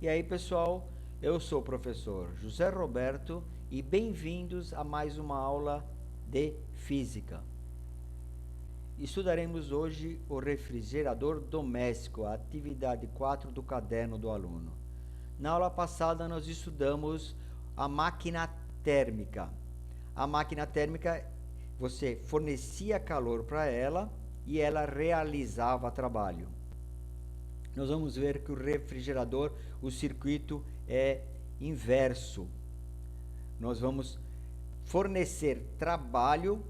E aí, pessoal, eu sou o professor José Roberto e bem-vindos a mais uma aula de Física. Estudaremos hoje o refrigerador doméstico, a atividade 4 do caderno do aluno. Na aula passada, nós estudamos a máquina térmica. A máquina térmica, você fornecia calor para ela e ela realizava trabalho. Nós vamos ver que o refrigerador, o circuito é inverso. Nós vamos fornecer trabalho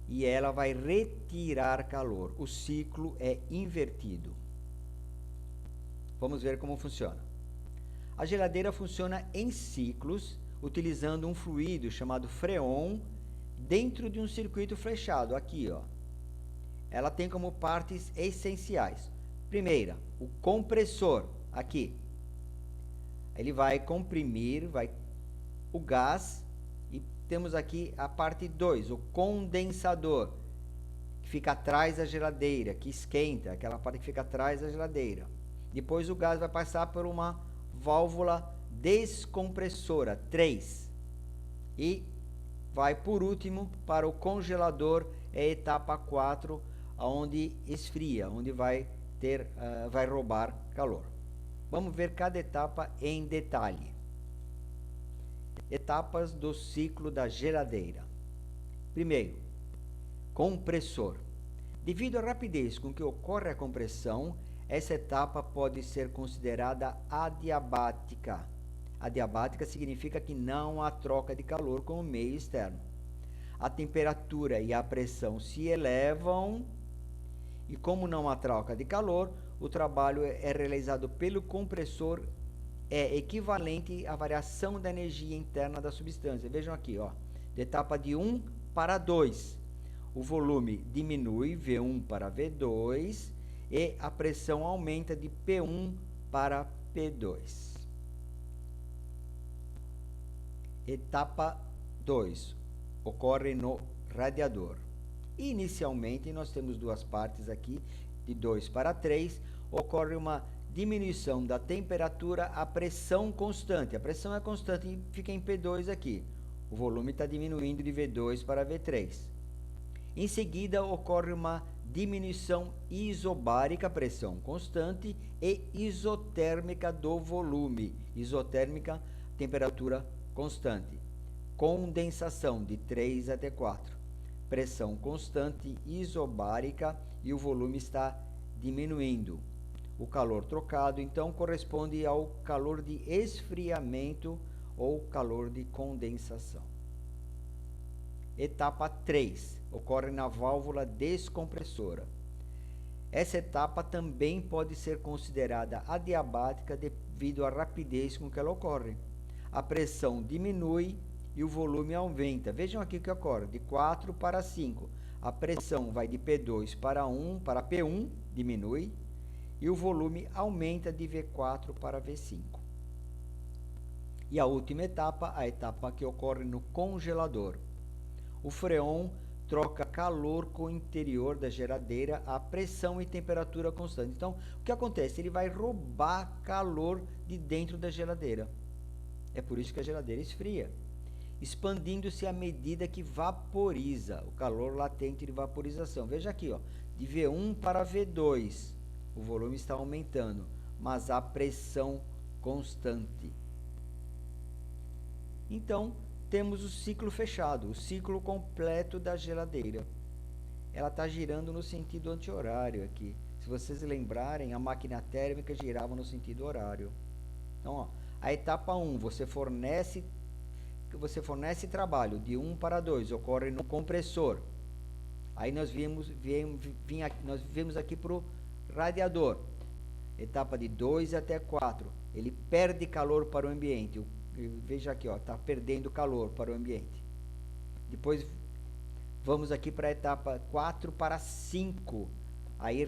e ela vai retirar calor. O ciclo é invertido. Vamos ver como funciona. A geladeira funciona em ciclos, utilizando um fluido chamado freon dentro de um circuito fechado. Aqui, ó. Ela tem como partes essenciais. Primeira, o compressor, aqui. Ele vai comprimir o gás e temos aqui a parte 2, o condensador, que fica atrás da geladeira, que esquenta, aquela parte que fica atrás da geladeira. Depois o gás vai passar por uma válvula descompressora, 3. E vai por último para o congelador, é a etapa 4, onde esfria, onde vai roubar calor. Vamos ver cada etapa em detalhe. Etapas do ciclo da geladeira. Primeiro, compressor. Devido à rapidez com que ocorre a compressão, essa etapa pode ser considerada adiabática. Adiabática significa que não há troca de calor com o meio externo. A temperatura e a pressão se elevam e, como não há troca de calor, o trabalho é realizado pelo compressor, é equivalente à variação da energia interna da substância. Vejam aqui, ó, de etapa de 1 para 2. O volume diminui, V1 para V2, e a pressão aumenta de P1 para P2. Etapa 2. Ocorre no radiador. Inicialmente, nós temos duas partes aqui, de 2 para 3, ocorre uma diminuição da temperatura à pressão constante. A pressão é constante e fica em P2 aqui. O volume está diminuindo de V2 para V3. Em seguida, ocorre uma diminuição isobárica, pressão constante, e isotérmica do volume. Isotérmica, temperatura constante. Condensação de 3 até 4. Pressão constante, isobárica, e o volume está diminuindo. O calor trocado, então, corresponde ao calor de esfriamento ou calor de condensação. Etapa 3. Ocorre na válvula descompressora. Essa etapa também pode ser considerada adiabática devido à rapidez com que ela ocorre. A pressão diminui e o volume aumenta. Vejam aqui o que ocorre, de 4 para 5. A pressão vai de P2 para P1, diminui, e o volume aumenta de V4 para V5. E a última etapa, a etapa que ocorre no congelador. O freon troca calor com o interior da geladeira a pressão e temperatura constante. Então, o que acontece? Ele vai roubar calor de dentro da geladeira. É por isso que a geladeira esfria, expandindo-se à medida que vaporiza, o calor latente de vaporização. Veja aqui, ó, de V1 para V2, o volume está aumentando, mas a pressão constante. Então, temos o ciclo fechado, o ciclo completo da geladeira. Ela está girando no sentido anti-horário aqui. Se vocês lembrarem, a máquina térmica girava no sentido horário. Então, ó, a etapa 1, você fornece trabalho de 1 para 2, ocorre no compressor. Aí nós viemos aqui para o radiador. Etapa de 2 até 4. Ele perde calor para o ambiente. Veja aqui, está perdendo calor para o ambiente. Depois vamos aqui para a etapa 4 para 5. Aí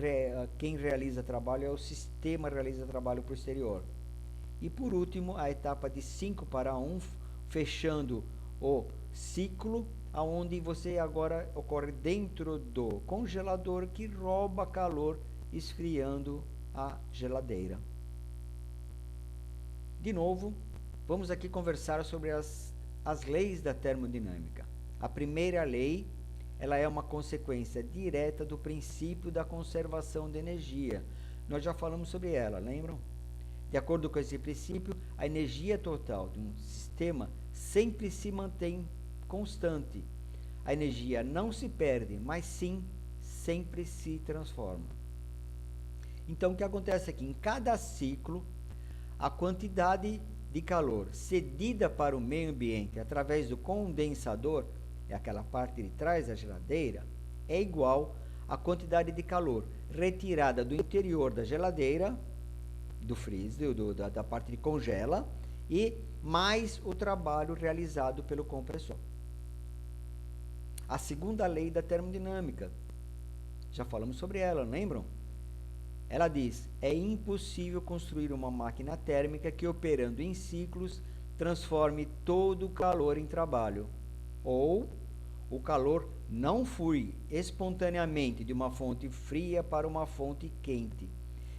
quem realiza trabalho é o sistema, realiza trabalho para o exterior. E por último, a etapa de 5 para 1, fechando o ciclo, aonde você agora ocorre dentro do congelador que rouba calor, esfriando a geladeira. De novo, vamos aqui conversar sobre as leis da termodinâmica. A primeira lei, ela é uma consequência direta do princípio da conservação de energia. Nós já falamos sobre ela, lembram? De acordo com esse princípio, a energia total de um sistema sempre se mantém constante. A energia não se perde, mas sim sempre se transforma. Então, o que acontece aqui? Em cada ciclo, a quantidade de calor cedida para o meio ambiente através do condensador, é aquela parte de trás da geladeira, é igual à quantidade de calor retirada do interior da geladeira, do freezer, da parte de congela, e mais o trabalho realizado pelo compressor. A segunda lei da termodinâmica, já falamos sobre ela, lembram? Ela diz: é impossível construir uma máquina térmica que, operando em ciclos, transforme todo o calor em trabalho. Ou o calor não flui espontaneamente de uma fonte fria para uma fonte quente.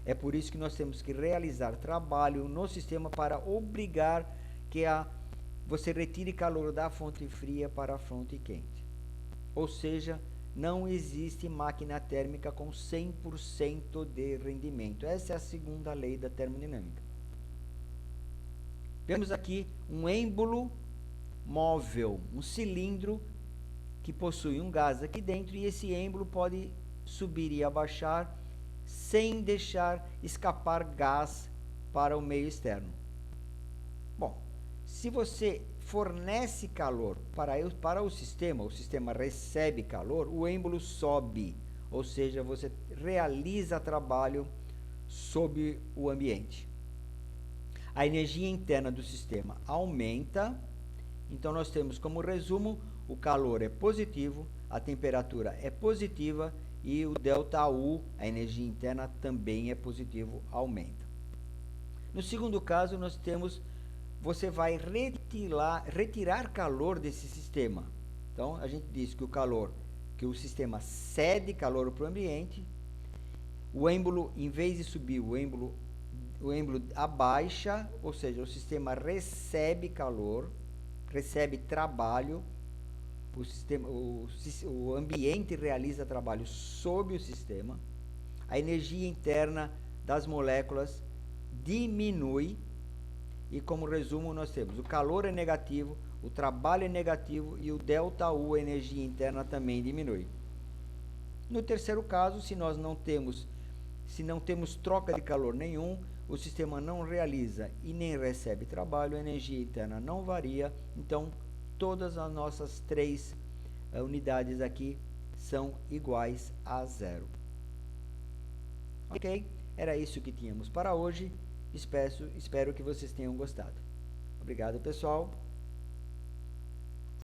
É por isso que nós temos que realizar trabalho no sistema para obrigar que você retire calor da fonte fria para a fonte quente. Ou seja, não existe máquina térmica com 100% de rendimento. Essa é a segunda lei da termodinâmica. Vemos aqui um êmbolo móvel, um cilindro que possui um gás aqui dentro, e esse êmbolo pode subir e abaixar sem deixar escapar gás para o meio externo. Bom, se você fornece calor para o sistema recebe calor, o êmbolo sobe, ou seja, você realiza trabalho sob o ambiente. A energia interna do sistema aumenta, então nós temos como resumo: o calor é positivo, a temperatura é positiva e o ΔU, a energia interna, também é positivo, aumenta. No segundo caso, nós temos: você vai retirar calor desse sistema. Então, a gente diz que o sistema cede calor para o ambiente, o êmbolo, em vez de subir, o êmbolo abaixa, ou seja, o sistema recebe calor, recebe trabalho, o ambiente realiza trabalho sob o sistema, a energia interna das moléculas diminui, e como resumo nós temos: o calor é negativo, o trabalho é negativo e o ΔU, a energia interna, também diminui. No terceiro caso, se não temos troca de calor nenhum, o sistema não realiza e nem recebe trabalho, a energia interna não varia, então todas as nossas três unidades aqui são iguais a zero. Ok? Era isso que tínhamos para hoje. Espero que vocês tenham gostado. Obrigado, pessoal.